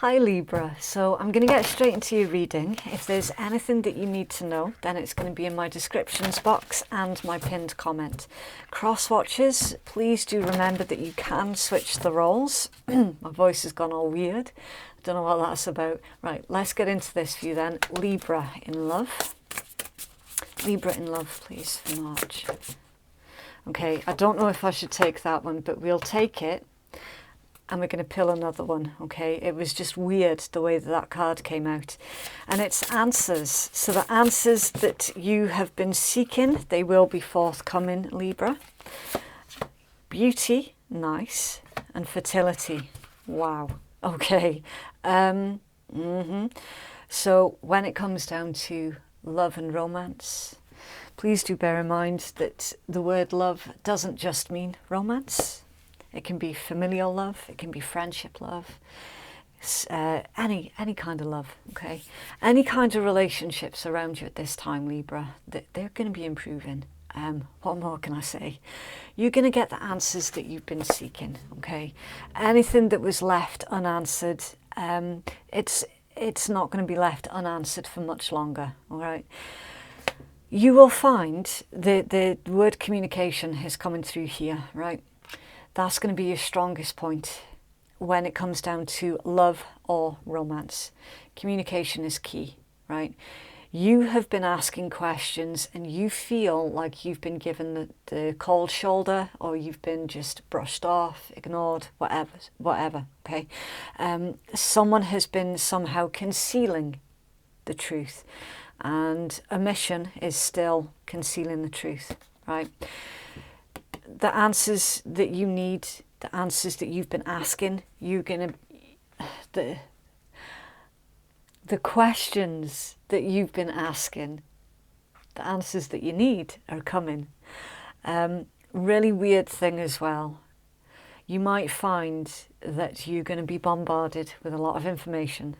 Hi Libra, so I'm going to get straight into your reading. If there's anything that you need to know, then it's going to be in my descriptions box and my pinned comment. Cross watchers, please do remember that you can switch the roles. My voice has gone all weird. I don't know what that's about. Right, let's get into this for you then. Libra in love. Libra in love, please, for March. Okay, I don't know if I should take that one, but we'll take it. And we're going to pull another one, okay? It was just weird the way that that card came out. And it's answers. So the answers that you have been seeking, they will be forthcoming, Libra. Beauty, nice. And fertility, wow. Okay. So when it comes down to love and romance, please do bear in mind that the word love doesn't just mean romance. It can be familial love, it can be friendship love, any kind of love, okay? Any kind of relationships around you at this time, Libra, they're going to be improving. What more can I say? You're going to get the answers that you've been seeking, okay? Anything that was left unanswered, it's not going to be left unanswered for much longer, all right? You will find the word communication is coming through here, right? That's going to be your strongest point when it comes down to love or romance. Communication is key, right? You have been asking questions and you feel like you've been given the cold shoulder, or you've been just brushed off, ignored, whatever, okay? Someone has been somehow concealing the truth, and omission is still concealing the truth, right? The answers that you need, the answers that you've been asking, the questions that you've been asking, the answers that you need are coming. Really weird thing as well. You might find that you're going to be bombarded with a lot of information,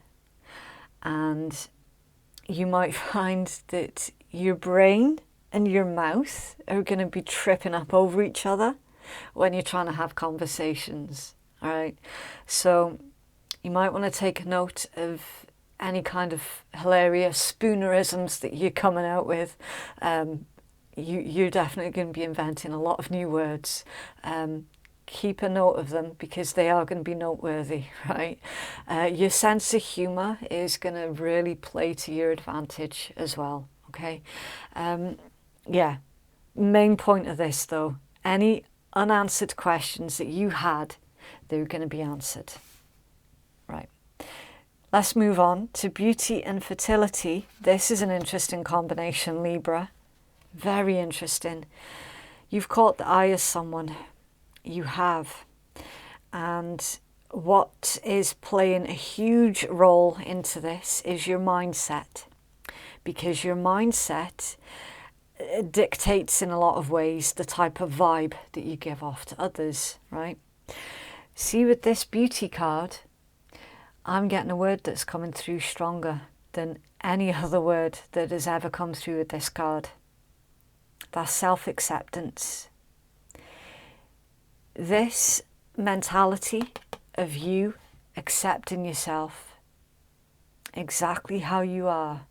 and you might find that your brain and your mouth are going to be tripping up over each other when you're trying to have conversations, all right? So you might want to take note of any kind of hilarious spoonerisms that you're coming out with. You're definitely going to be inventing a lot of new words. Keep a note of them because they are going to be noteworthy, right? Your sense of humour is going to really play to your advantage as well, okay? Yeah, main point of this though, any unanswered questions that you had, they're going to be answered. Right. Let's move on to beauty and fertility. This is an interesting combination, Libra. Very interesting. You've caught the eye of someone. You have. And what is playing a huge role into this is your mindset. Because your mindset dictates in a lot of ways the type of vibe that you give off to others, right? See, with this beauty card, I'm getting a word that's coming through stronger than any other word that has ever come through with this card. That's self-acceptance. This mentality of you accepting yourself exactly how you are,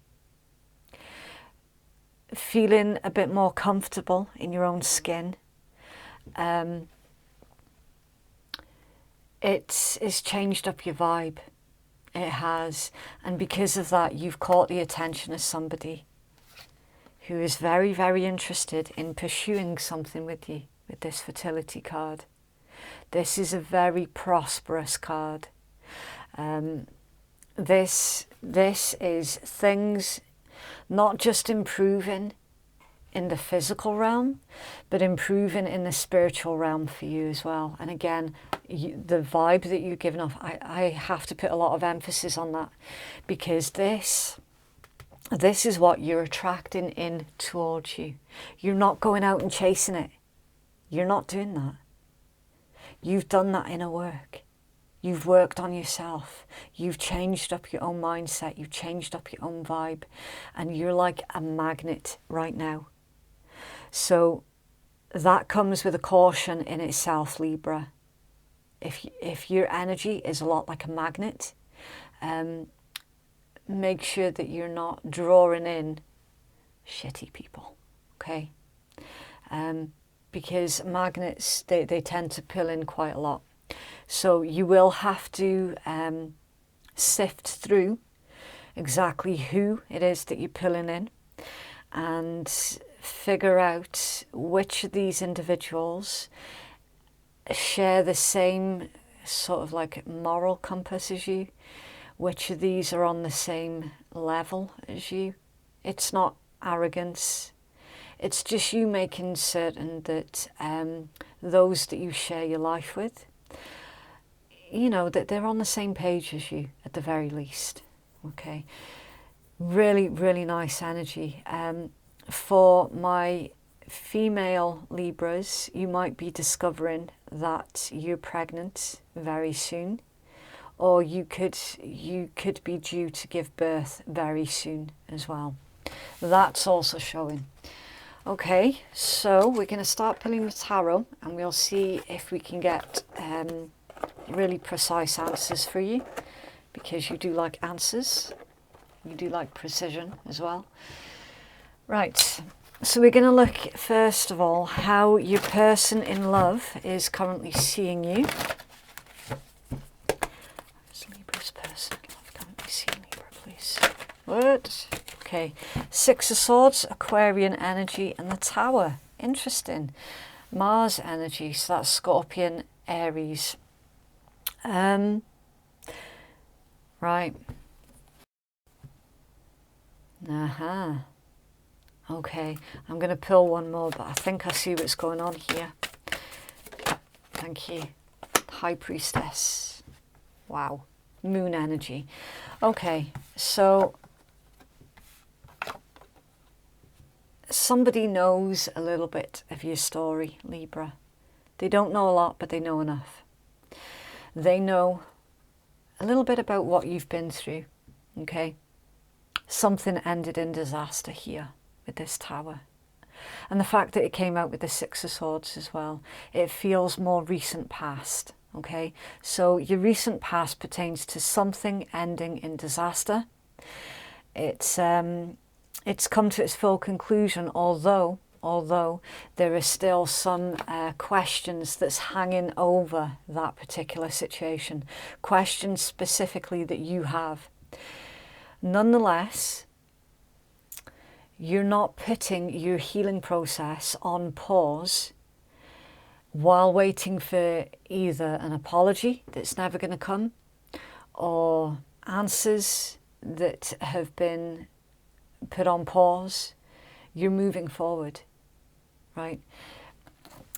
feeling a bit more comfortable in your own skin. It's changed up your vibe. It has. And because of that, you've caught the attention of somebody who is very, very interested in pursuing something with you with this fertility card. This is a very prosperous card. This is things not just improving in the physical realm, but improving in the spiritual realm for you as well. And again, the vibe that you're giving off, I have to put a lot of emphasis on that, because this is what you're attracting in towards you. You're not going out and chasing it. You're not doing that. You've done that inner work. You've worked on yourself. You've changed up your own mindset. You've changed up your own vibe. And you're like a magnet right now. So that comes with a caution in itself, Libra. If your energy is a lot like a magnet, make sure that you're not drawing in shitty people, okay? Because magnets, they tend to pull in quite a lot. So you will have to sift through exactly who it is that you're pulling in and figure out which of these individuals share the same sort of like moral compass as you, which of these are on the same level as you. It's not arrogance, it's just you making certain that those that you share your life with, you know, that they're on the same page as you at the very least, okay? Really, really nice energy. For my female Libras, you might be discovering that you're pregnant very soon, or you could be due to give birth very soon as well. That's also showing. Okay, so we're going to start pulling the tarot, and we'll see if we can get really precise answers for you, because you do like answers, you do like precision as well. Right, so we're going to look first of all how your person in love is currently seeing you. Is Libra's person in love currently seeing Libra, please? What? Okay, Six of Swords, Aquarian energy, and the Tower. Interesting. Mars energy, so that's Scorpion, Aries. Right. Okay, I'm going to pull one more, but I think I see what's going on here. Thank you. High Priestess. Wow. Moon energy. Okay, so somebody knows a little bit of your story, Libra. They don't know a lot, but they know enough. They know a little bit about what you've been through, okay? Something ended in disaster here with this Tower. And the fact that it came out with the Six of Swords as well, it feels more recent past, okay? So your recent past pertains to something ending in disaster. It's come to its full conclusion, although there are still some questions that's hanging over that particular situation, questions specifically that you have. Nonetheless, you're not putting your healing process on pause while waiting for either an apology that's never going to come, or answers that have been put on pause. You're moving forward, right?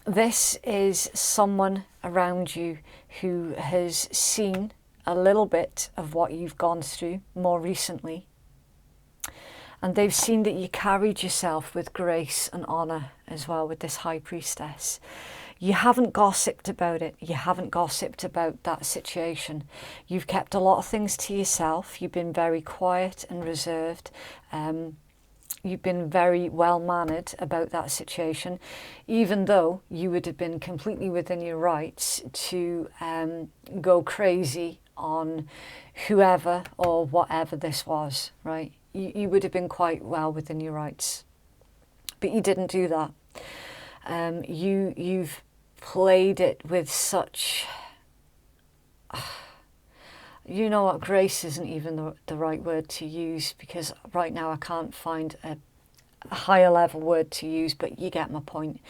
This is someone around you who has seen a little bit of what you've gone through more recently, and they've seen that you carried yourself with grace and honor as well with this High Priestess. You haven't gossiped about it. You haven't gossiped about that situation. You've kept a lot of things to yourself. You've been very quiet and reserved. You've been very well-mannered about that situation, even though you would have been completely within your rights to go crazy on whoever or whatever this was, right? You would have been quite well within your rights. But you didn't do that. You've played it with such... You know what, grace isn't even the right word to use, because right now I can't find a higher level word to use, but you get my point.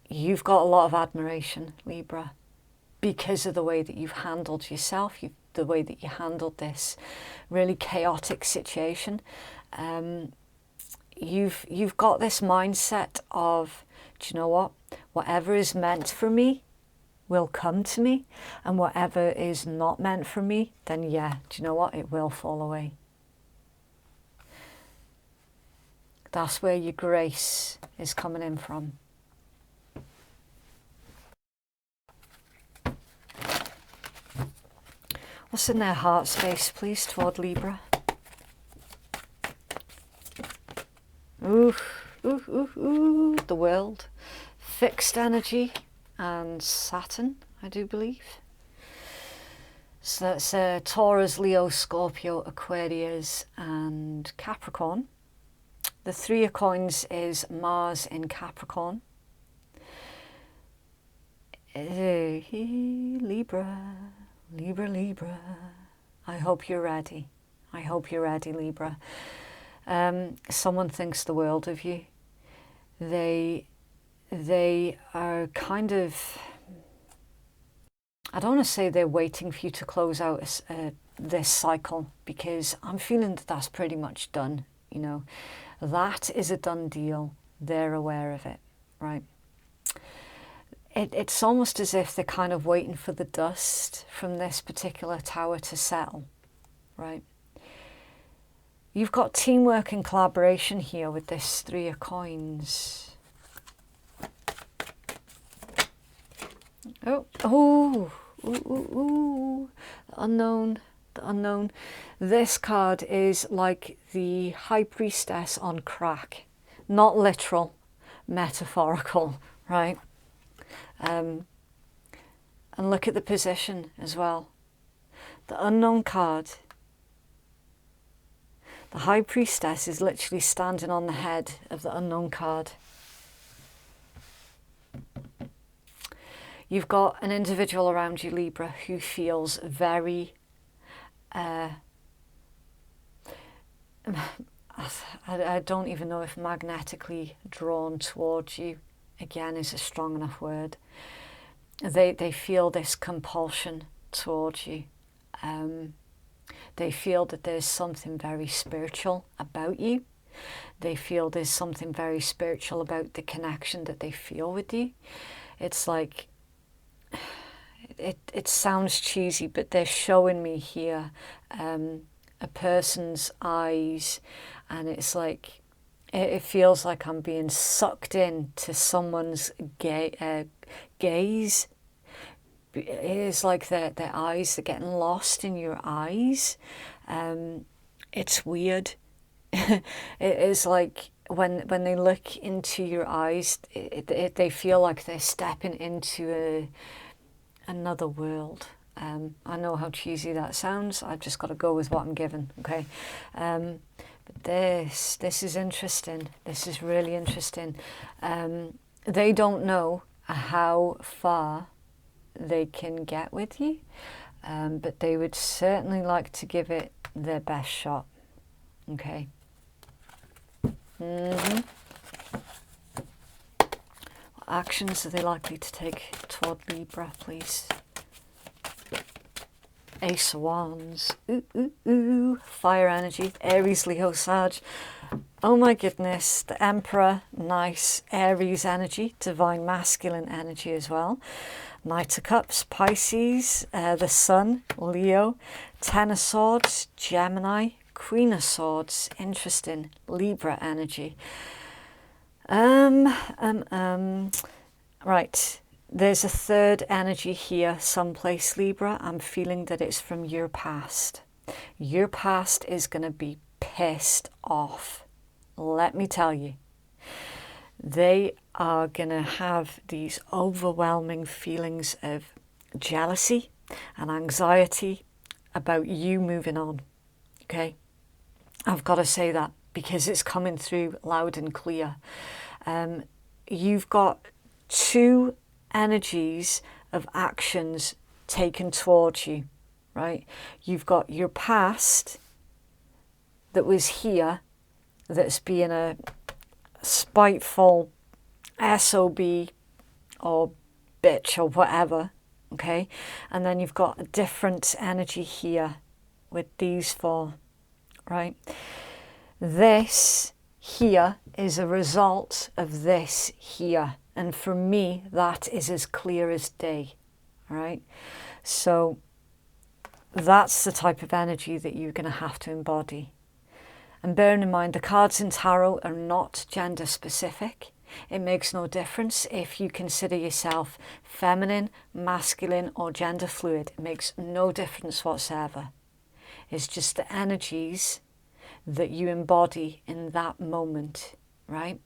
You've got a lot of admiration, Libra, because of the way that you've handled yourself, the way that you handled this really chaotic situation. You've got this mindset of, do you know what? Whatever is meant for me will come to me, and whatever is not meant for me, then yeah, do you know what? It will fall away. That's where your grace is coming in from. What's in their heart space, please, toward Libra? Ooh, ooh, ooh, ooh, the World. Fixed energy and Saturn, I do believe. So that's Taurus, Leo, Scorpio, Aquarius and Capricorn. The Three of Coins is Mars in Capricorn. Libra, Libra, Libra. I hope you're ready. I hope you're ready, Libra. Someone thinks the world of you. They are kind of, I don't want to say they're waiting for you to close out this cycle, because I'm feeling that that's pretty much done. You know, that is a done deal. They're aware of it, right? It's almost as if they're kind of waiting for the dust from this particular tower to settle, right? You've got teamwork and collaboration here with this Three of Coins. Oh, oh, ooh, ooh, ooh. The unknown, the unknown. This card is like the High Priestess on crack. Not literal, metaphorical, right? And look at the position as well. The unknown card. The High Priestess is literally standing on the head of the unknown card. You've got an individual around you, Libra, who feels very, I don't even know if magnetically drawn towards you, again, is a strong enough word. They feel this compulsion towards you. They feel that there's something very spiritual about you. They feel there's something very spiritual about the connection that they feel with you. It's like, it sounds cheesy, but they're showing me here a person's eyes, and it's like, it feels like I'm being sucked into someone's gaze. It's like their eyes, they're getting lost in your eyes. It's weird. It is like when they look into your eyes, they feel like they're stepping into another world. I know how cheesy that sounds. I've just got to go with what I'm given, okay? But this is interesting. This is really interesting. They don't know how far they can get with you, but they would certainly like to give it their best shot, okay? What actions are they likely to take toward Libra, please? Ace of Wands. Ooh, ooh, ooh. Fire energy. Aries, Leo, Sag. Oh my goodness. The Emperor. Nice. Aries energy. Divine masculine energy as well. Knight of Cups. Pisces. The Sun. Leo. Ten of Swords. Gemini. Queen of Swords. Interesting. Libra energy. Right. There's a third energy here someplace, Libra. I'm feeling that it's from your past. Your past is going to be pissed off. Let me tell you. They are going to have these overwhelming feelings of jealousy and anxiety about you moving on. Okay? I've got to say that because it's coming through loud and clear. You've got two energies of actions taken towards you, right? You've got your past that was here, that's being a spiteful SOB or bitch or whatever, okay? And then you've got a different energy here with these four, right? This here is a result of this here. And for me, that is as clear as day, right? So that's the type of energy that you're going to have to embody. And bearing in mind, the cards in tarot are not gender specific. It makes no difference if you consider yourself feminine, masculine, or gender fluid. It makes no difference whatsoever. It's just the energies that you embody in that moment, right?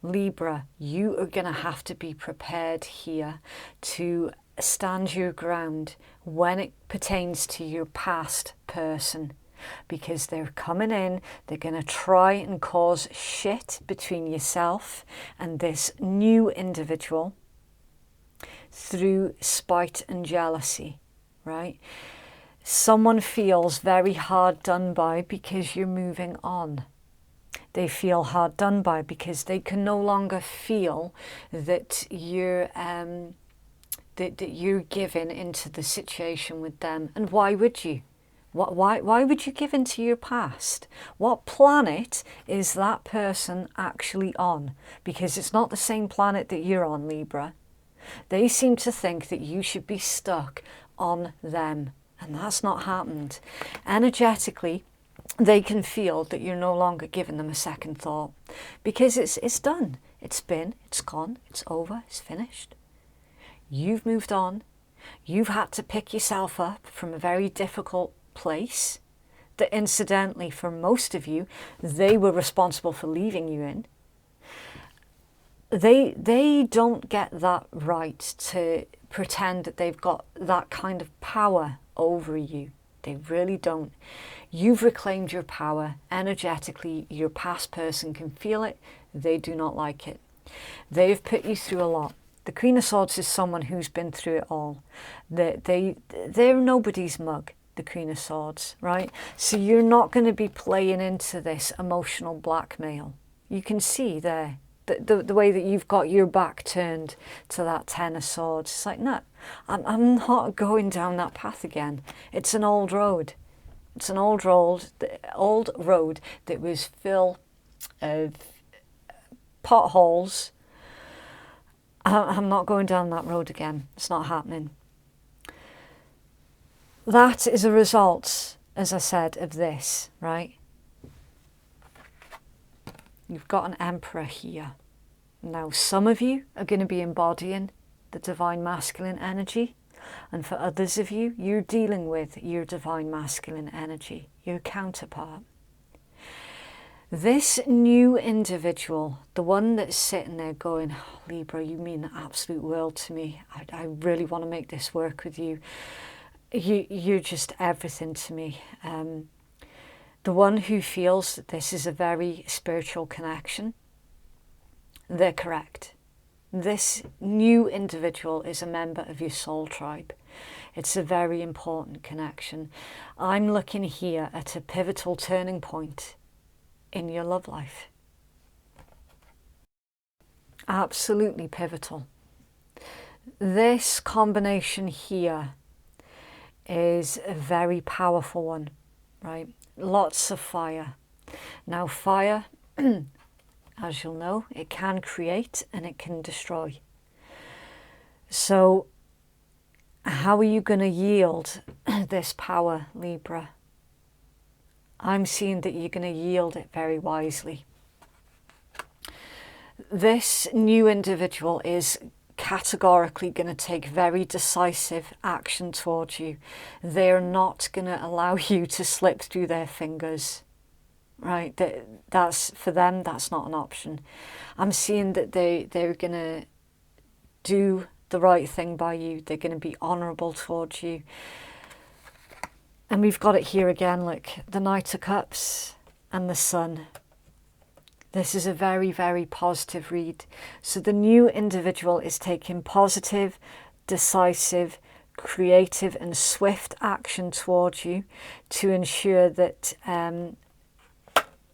Libra, you are going to have to be prepared here to stand your ground when it pertains to your past person, because they're coming in, they're going to try and cause shit between yourself and this new individual through spite and jealousy, right? Someone feels very hard done by because you're moving on. They feel hard done by because they can no longer feel that you're giving into the situation with them. And why would you? Why would you give into your past? What planet is that person actually on? Because it's not the same planet that you're on, Libra. They seem to think that you should be stuck on them, and that's not happened. Energetically, they can feel that you're no longer giving them a second thought, because it's done. It's been, it's gone, it's over, it's finished. You've moved on. You've had to pick yourself up from a very difficult place that, incidentally, for most of you, they were responsible for leaving you in. They don't get that right to pretend that they've got that kind of power over you. They really don't. You've reclaimed your power energetically. Your past person can feel it. They do not like it. They've put you through a lot. The Queen of Swords is someone who's been through it all. They're nobody's mug, the Queen of Swords, right? So you're not going to be playing into this emotional blackmail. You can see there the way that you've got your back turned to that Ten of Swords. It's like, no, I'm not going down that path again. It's an old road. It's an old road that was full of potholes. I'm not going down that road again. It's not happening. That is a result, as I said, of this, right? You've got an Emperor here. Now, some of you are going to be embodying the divine masculine energy. And for others of you, you're dealing with your divine masculine energy, your counterpart. This new individual, the one that's sitting there going, oh, Libra, you mean the absolute world to me. I really want to make this work with you. You're just everything to me. The one who feels that this is a very spiritual connection, they're correct. This new individual is a member of your soul tribe. It's a very important connection. I'm looking here at a pivotal turning point in your love life. Absolutely pivotal. This combination here is a very powerful one, right? Lots of fire. Now, fire, as you'll know, it can create and it can destroy. So how are you going to yield this power, Libra? I'm seeing that you're going to yield it very wisely. This new individual is categorically going to take very decisive action towards you. They're not going to allow you to slip through their fingers, right? That's for them, that's not an option. I'm seeing that they're going to do the right thing by you. They're going to be honourable towards you. And we've got it here again, look, the Knight of Cups and the Sun. This is a very, very positive read. So the new individual is taking positive, decisive, creative and swift action towards you to ensure that,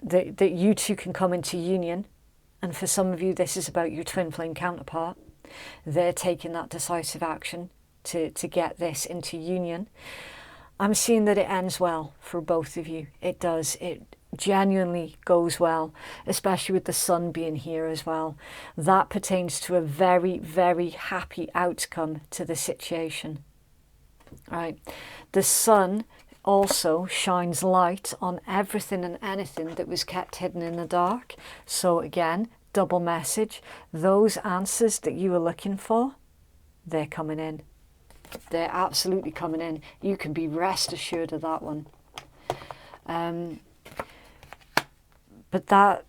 that you two can come into union. And for some of you, this is about your twin flame counterpart. They're taking that decisive action to get this into union. I'm seeing that it ends well for both of you. It does. It genuinely goes well, especially with the Sun being here as well. That pertains to a very, very happy outcome to the situation. Right. The Sun also shines light on everything and anything that was kept hidden in the dark. So again, double message. Those answers that you were looking for, they're coming in. They're absolutely coming in. You can be rest assured of that one. But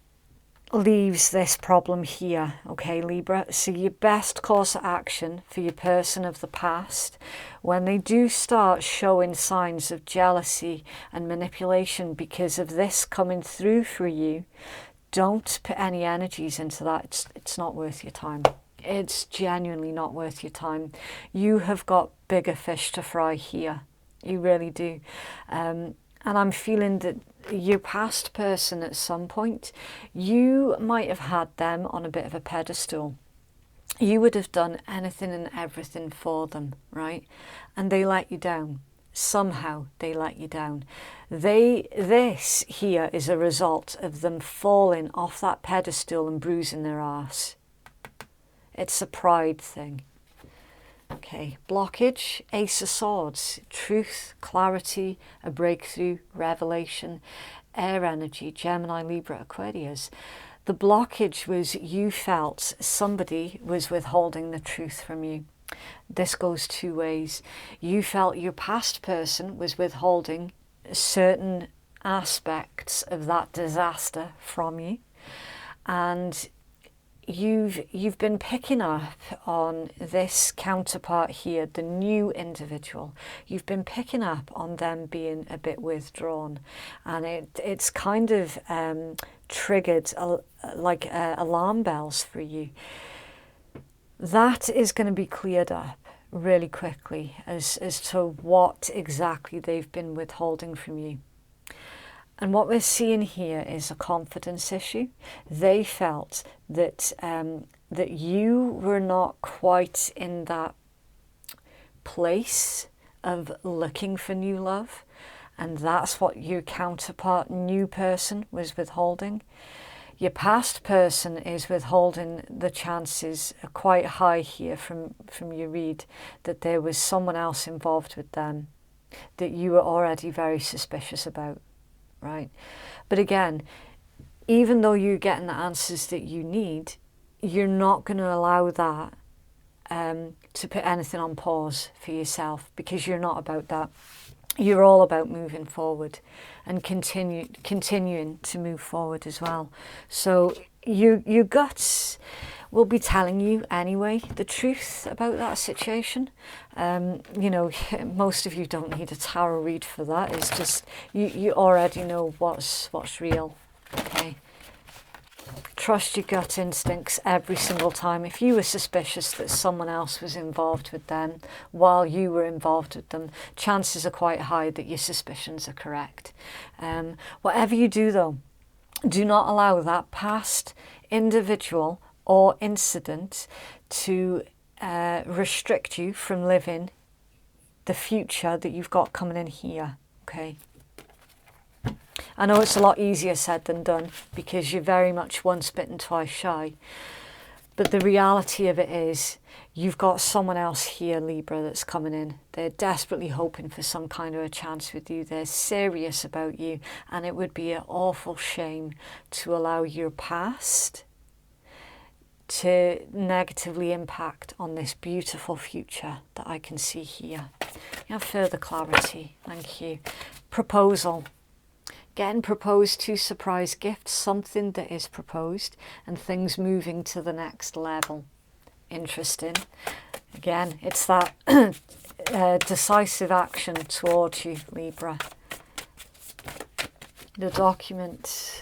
leaves this problem here, okay, Libra? So your best course of action for your person of the past, when they do start showing signs of jealousy and manipulation because of this coming through for you, don't put any energies into that. It's not worth your time. It's genuinely not worth your time. You have got bigger fish to fry here. You really do. And I'm feeling that your past person at some point, you might have had them on a bit of a pedestal. You would have done anything and everything for them, right? And they let you down. Somehow they let you down. This here is a result of them falling off that pedestal and bruising their arse. It's a pride thing. Okay, blockage, Ace of Swords, truth, clarity, a breakthrough, revelation, air energy, Gemini, Libra, Aquarius. The blockage was you felt somebody was withholding the truth from you. This goes two ways. You felt your past person was withholding certain aspects of that disaster from you, and you've been picking up on this counterpart here, the new individual. You've been picking up on them being a bit withdrawn, and it's kind of triggered like alarm bells for you. That is going to be cleared up really quickly as to what exactly they've been withholding from you. And what we're seeing here is a confidence issue. They felt that that you were not quite in that place of looking for new love, and that's what your counterpart, new person, was withholding. Your past person is withholding the chances are quite high here from your read that there was someone else involved with them that you were already very suspicious about. Right? But again, even though you're getting the answers that you need, you're not going to allow that to put anything on pause for yourself, because you're not about that. You're all about moving forward and continuing to move forward as well. So your guts will be telling you anyway the truth about that situation. You know, most of you don't need a tarot read for that. It's just you already know what's real. Okay, trust your gut instincts every single time. If you were suspicious that someone else was involved with them while you were involved with them, chances are quite high that your suspicions are correct. Whatever you do though, do not allow that past individual or incident to restrict you from living the future that you've got coming in here, okay? I know it's a lot easier said than done because you're very much once bitten, twice shy. But the reality of it is you've got someone else here, Libra, that's coming in. They're desperately hoping for some kind of a chance with you. They're serious about you. And it would be an awful shame to allow your past to negatively impact on this beautiful future that I can see here. You have further clarity. Thank you. Proposal. Getting proposed to, surprise gift, something that is proposed and things moving to the next level. Interesting. Again, it's that decisive action towards you, Libra. The document.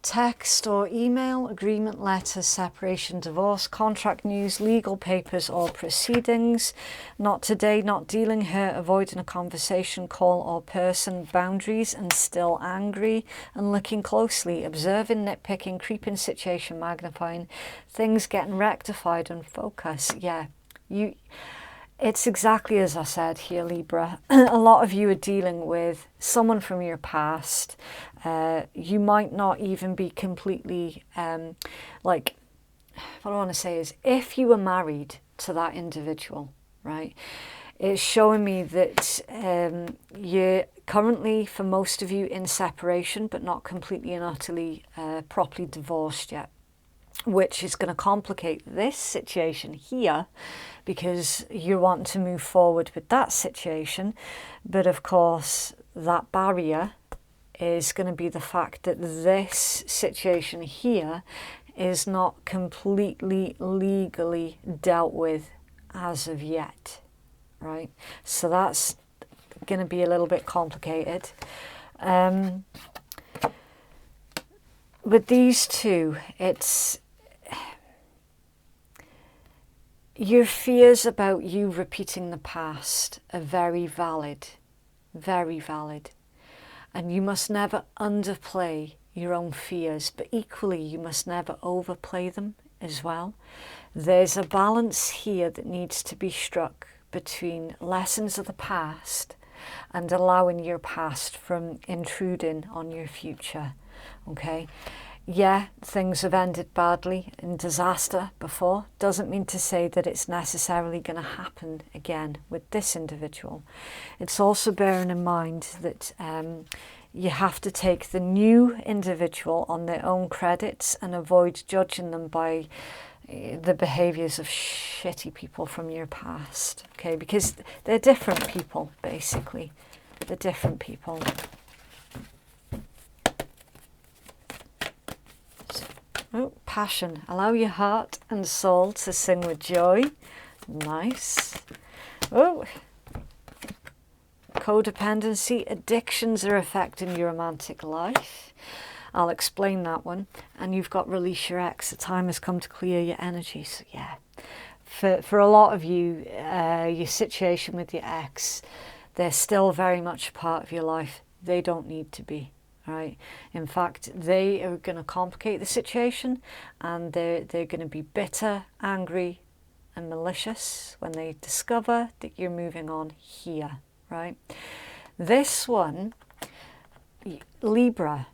Text or email, agreement, letter, separation, divorce, contract news, legal papers or proceedings. Not today, not dealing, hurt, avoiding a conversation, call or person, boundaries and still angry and looking closely, observing, nitpicking, creeping situation, magnifying, things getting rectified and focus. Yeah, it's exactly as I said here, Libra. A lot of you are dealing with someone from your past. You might not even be completely, like, what I want to say is, if you were married to that individual, right, it's showing me that you're currently, for most of you, in separation, but not completely and utterly properly divorced yet, which is going to complicate this situation here because you want to move forward with that situation. But of course, that barrier is going to be the fact that this situation here is not completely legally dealt with as of yet, right? So that's going to be a little bit complicated. With these two, it's your fears about you repeating the past are very valid, very valid. And you must never underplay your own fears, but equally you must never overplay them as well. There's a balance here that needs to be struck between lessons of the past and allowing your past from intruding on your future, okay? Yeah, things have ended badly in disaster before. Doesn't mean to say that it's necessarily going to happen again with this individual. It's also bearing in mind that you have to take the new individual on their own credits and avoid judging them by the behaviours of shitty people from your past, okay? Because they're different people, basically. They're different people. Oh, passion. Allow your heart and soul to sing with joy. Nice. Oh, codependency. Addictions are affecting your romantic life. I'll explain that one. And you've got release your ex. The time has come to clear your energy. So yeah, for a lot of you, your situation with your ex, they're still very much a part of your life. They don't need to be. Right. In fact, they are going to complicate the situation, and they're going to be bitter, angry, and malicious when they discover that you're moving on here. Right. This one, Libra,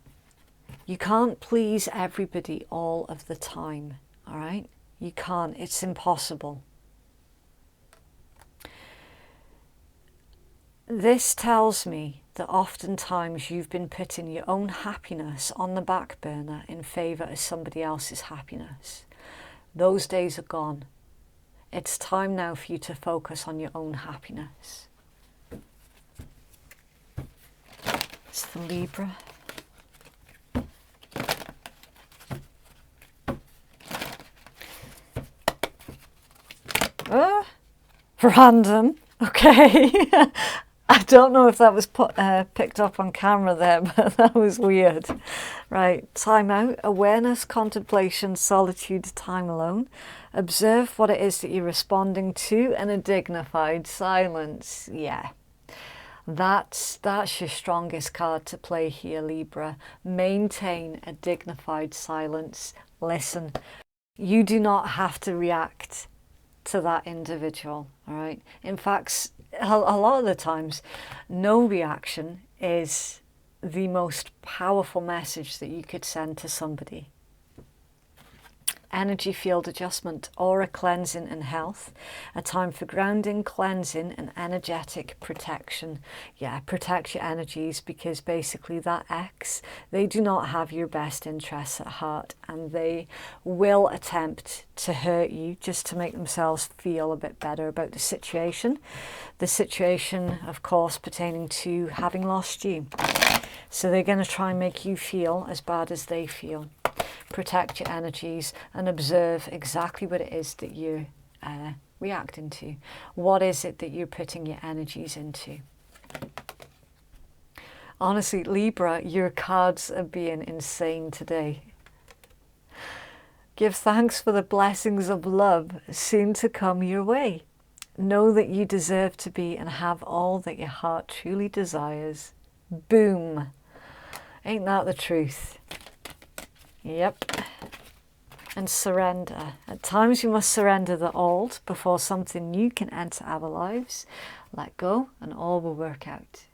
you can't please everybody all of the time. All right. You can't. It's impossible. This tells me that oftentimes you've been putting your own happiness on the back burner in favour of somebody else's happiness. Those days are gone. It's time now for you to focus on your own happiness. It's the Libra. Random. Okay. I don't know if that was picked up on camera there, but that was weird. Right, time out, awareness, contemplation, solitude, time alone. Observe what it is that you're responding to, and a dignified silence. Yeah, that's your strongest card to play here, Libra. Maintain a dignified silence. Listen, you do not have to react to that individual, all right? In fact, a lot of the times, no reaction is the most powerful message that you could send to somebody. Energy field adjustment, aura cleansing and health. A time for grounding, cleansing and energetic protection. Yeah, protect your energies, because basically that ex, they do not have your best interests at heart, and they will attempt to hurt you just to make themselves feel a bit better about the situation. The situation, of course, pertaining to having lost you. So they're going to try and make you feel as bad as they feel. Protect your energies and observe exactly what it is that you're reacting to. What is it that you're putting your energies into? Honestly, Libra, your cards are being insane today. Give thanks for the blessings of love soon to come your way. Know that you deserve to be and have all that your heart truly desires. Boom. Ain't that the truth? Yep. And surrender. At times you must surrender the old before something new can enter our lives. Let go and all will work out.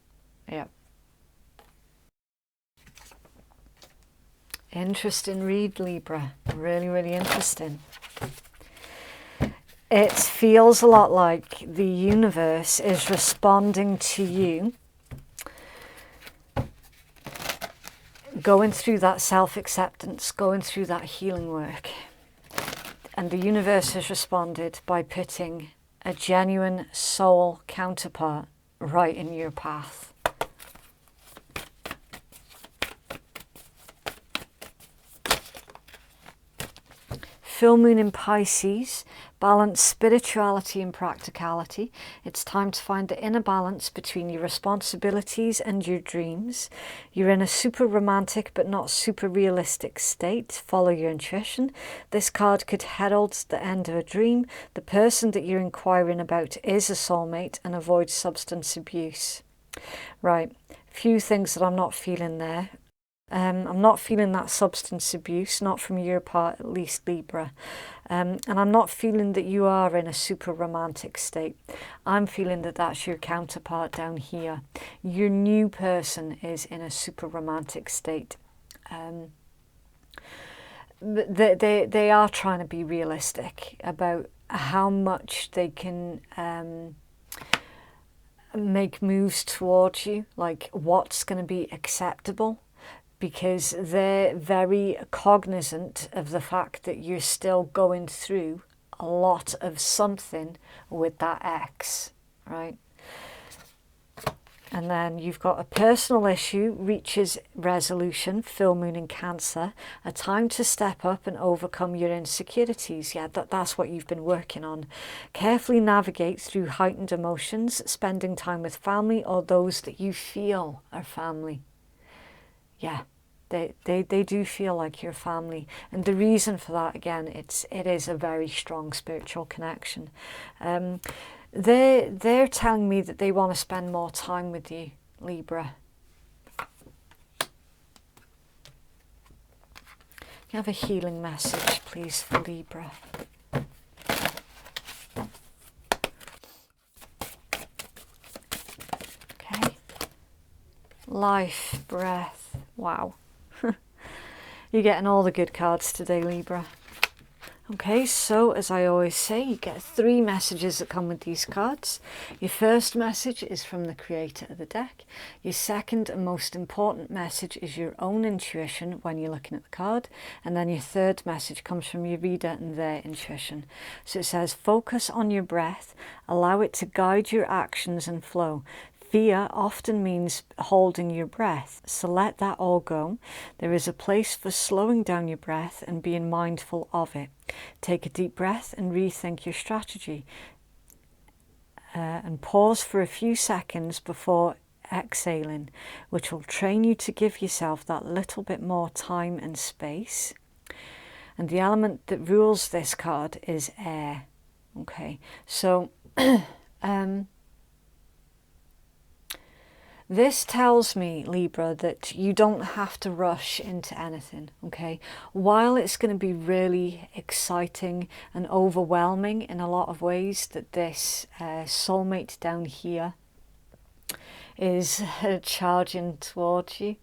Yep. Interesting read, Libra. Really, really interesting. It feels a lot like the universe is responding to you, going through that self-acceptance, going through that healing work. And the universe has responded by putting a genuine soul counterpart right in your path. Full moon in Pisces, balance spirituality and practicality. It's time to find the inner balance between your responsibilities and your dreams. You're in a super romantic but not super realistic state. Follow your intuition. This card could herald the end of a dream. The person that you're inquiring about is a soulmate, and avoid substance abuse. Right, a few things that I'm not feeling there. I'm not feeling that substance abuse, not from your part at least, Libra. And I'm not feeling that you are in a super romantic state. I'm feeling that that's your counterpart down here. Your new person is in a super romantic state. They are trying to be realistic about how much they can make moves towards you, like what's going to be acceptable. Because they're very cognizant of the fact that you're still going through a lot of something with that ex, right? And then you've got a personal issue reaches resolution, full moon in Cancer, a time to step up and overcome your insecurities. Yeah, that's what you've been working on. Carefully navigate through heightened emotions, spending time with family or those that you feel are family. Yeah, they do feel like your family. And the reason for that, again, it is a very strong spiritual connection. They're telling me that they want to spend more time with you, Libra. Can you have a healing message, please, for Libra? Okay. Life, breath. Wow. You're getting all the good cards today, Libra. Okay, so as I always say, you get 3 messages that come with these cards. Your first message is from the creator of the deck. Your second and most important message is your own intuition when you're looking at the card. And then your third message comes from your reader and their intuition. So it says, focus on your breath, allow it to guide your actions and flow. Fear often means holding your breath, so let that all go. There is a place for slowing down your breath and being mindful of it. Take a deep breath and rethink your strategy. And pause for a few seconds before exhaling, which will train you to give yourself that little bit more time and space. And the element that rules this card is air. Okay, so this tells me, Libra, that you don't have to rush into anything, okay? While it's going to be really exciting and overwhelming in a lot of ways that this soulmate down here is charging towards you,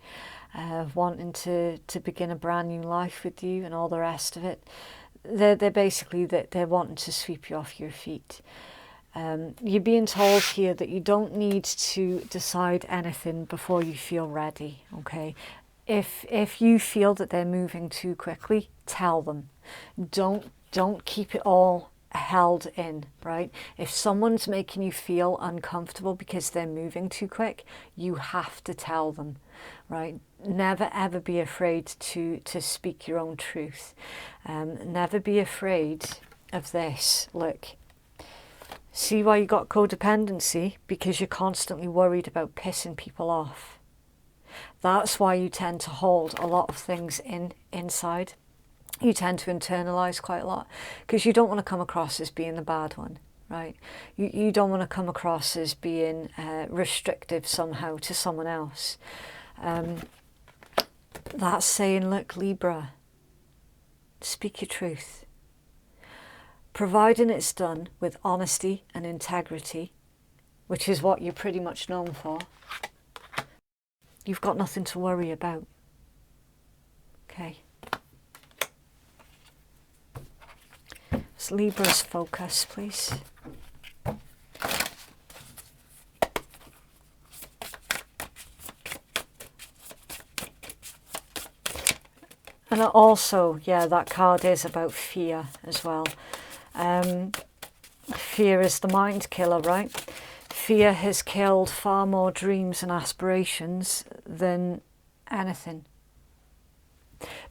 wanting to begin a brand new life with you and all the rest of it, they're basically that they're wanting to sweep you off your feet. You're being told here that you don't need to decide anything before you feel ready, okay? If you feel that they're moving too quickly, tell them. Don't keep it all held in, right? If someone's making you feel uncomfortable because they're moving too quick, you have to tell them, right? Never ever be afraid to speak your own truth. Never be afraid of this. Look, see why you got codependency? Because you're constantly worried about pissing people off. That's why you tend to hold a lot of things inside. You tend to internalize quite a lot because you don't want to come across as being the bad one, right? You don't want to come across as being restrictive somehow to someone else. That's saying, look, Libra, speak your truth. Providing it's done with honesty and integrity, which is what you're pretty much known for, you've got nothing to worry about. Okay. It's Libra's focus, please. And also, yeah, that card is about fear as well. Fear is the mind killer, right? Fear has killed far more dreams and aspirations than anything.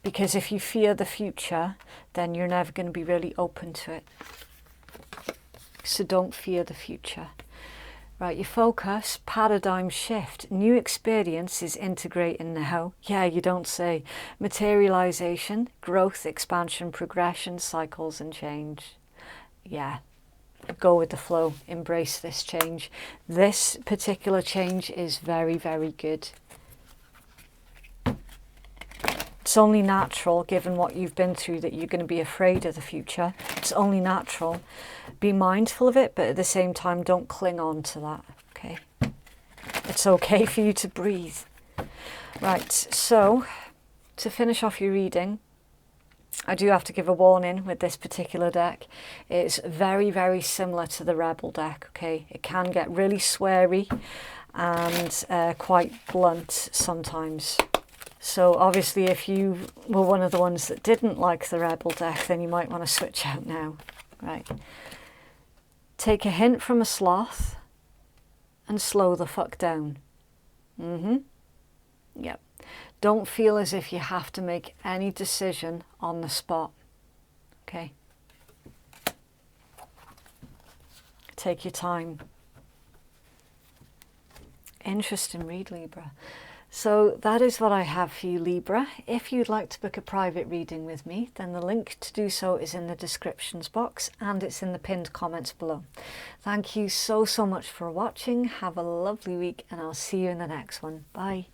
because if you fear the future, then you're never going to be really open to it. So don't fear the future. Right, your focus, paradigm shift, new experiences integrating now. Yeah, you don't say. Materialization, growth, expansion, progression, cycles and change. Yeah, go with the flow, embrace this change. This particular change is very, very good. It's only natural, given what you've been through, that you're going to be afraid of the future. It's only natural. Be mindful of it, but at the same time, don't cling on to that, okay? It's okay for you to breathe. Right, so to finish off your reading, I do have to give a warning with this particular deck. It's very, very similar to the Rebel deck, okay? It can get really sweary and quite blunt sometimes. So obviously if you were one of the ones that didn't like the Rebel deck, then you might want to switch out now. Right. Take a hint from a sloth and slow the fuck down. Yep. Don't feel as if you have to make any decision on the spot. Okay. Take your time. Interesting read, Libra. So that is what I have for you, Libra. If you'd like to book a private reading with me, then the link to do so is in the descriptions box and it's in the pinned comments below. Thank you so, so much for watching. Have a lovely week and I'll see you in the next one. Bye.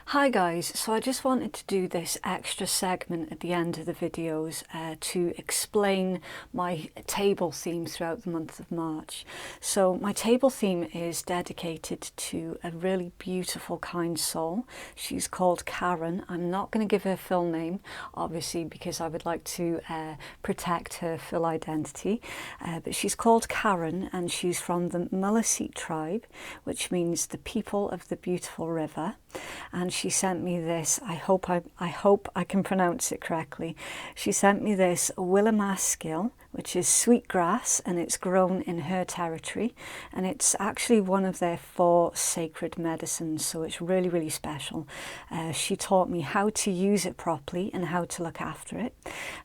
Hi guys, so I just wanted to do this extra segment at the end of the videos to explain my table theme throughout the month of March. So my table theme is dedicated to a really beautiful, kind soul. She's called Karen. I'm not going to give her full name, obviously, because I would like to protect her full identity. But she's called Karen and she's from the Maliseet tribe, which means the people of the beautiful river. And she sent me this, I hope I can pronounce it correctly. She sent me this Willamaskill, which is sweet grass, and it's grown in her territory, and it's actually one of their 4 sacred medicines, so it's really, really special. She taught me how to use it properly and how to look after it,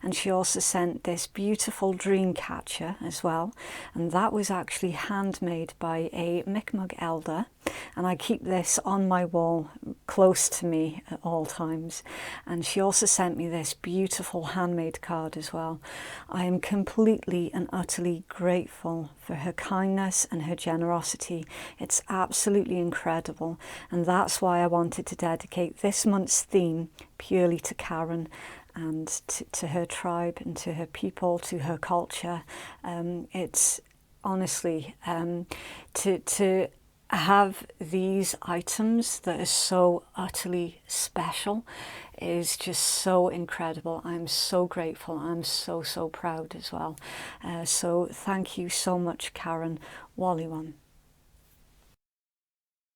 and she also sent this beautiful dream catcher as well, and that was actually handmade by a Mi'kmaq elder, and I keep this on my wall close to me at all times. And she also sent me this beautiful handmade card as well. I am completely and utterly grateful for her kindness and her generosity. It's absolutely incredible, and that's why I wanted to dedicate this month's theme purely to Karen and to her tribe and to her people, to her culture. It's honestly to have these items that are so utterly special is just so incredible. I'm so grateful. I'm so, so proud as well. So thank you so much, Karen. Wally one.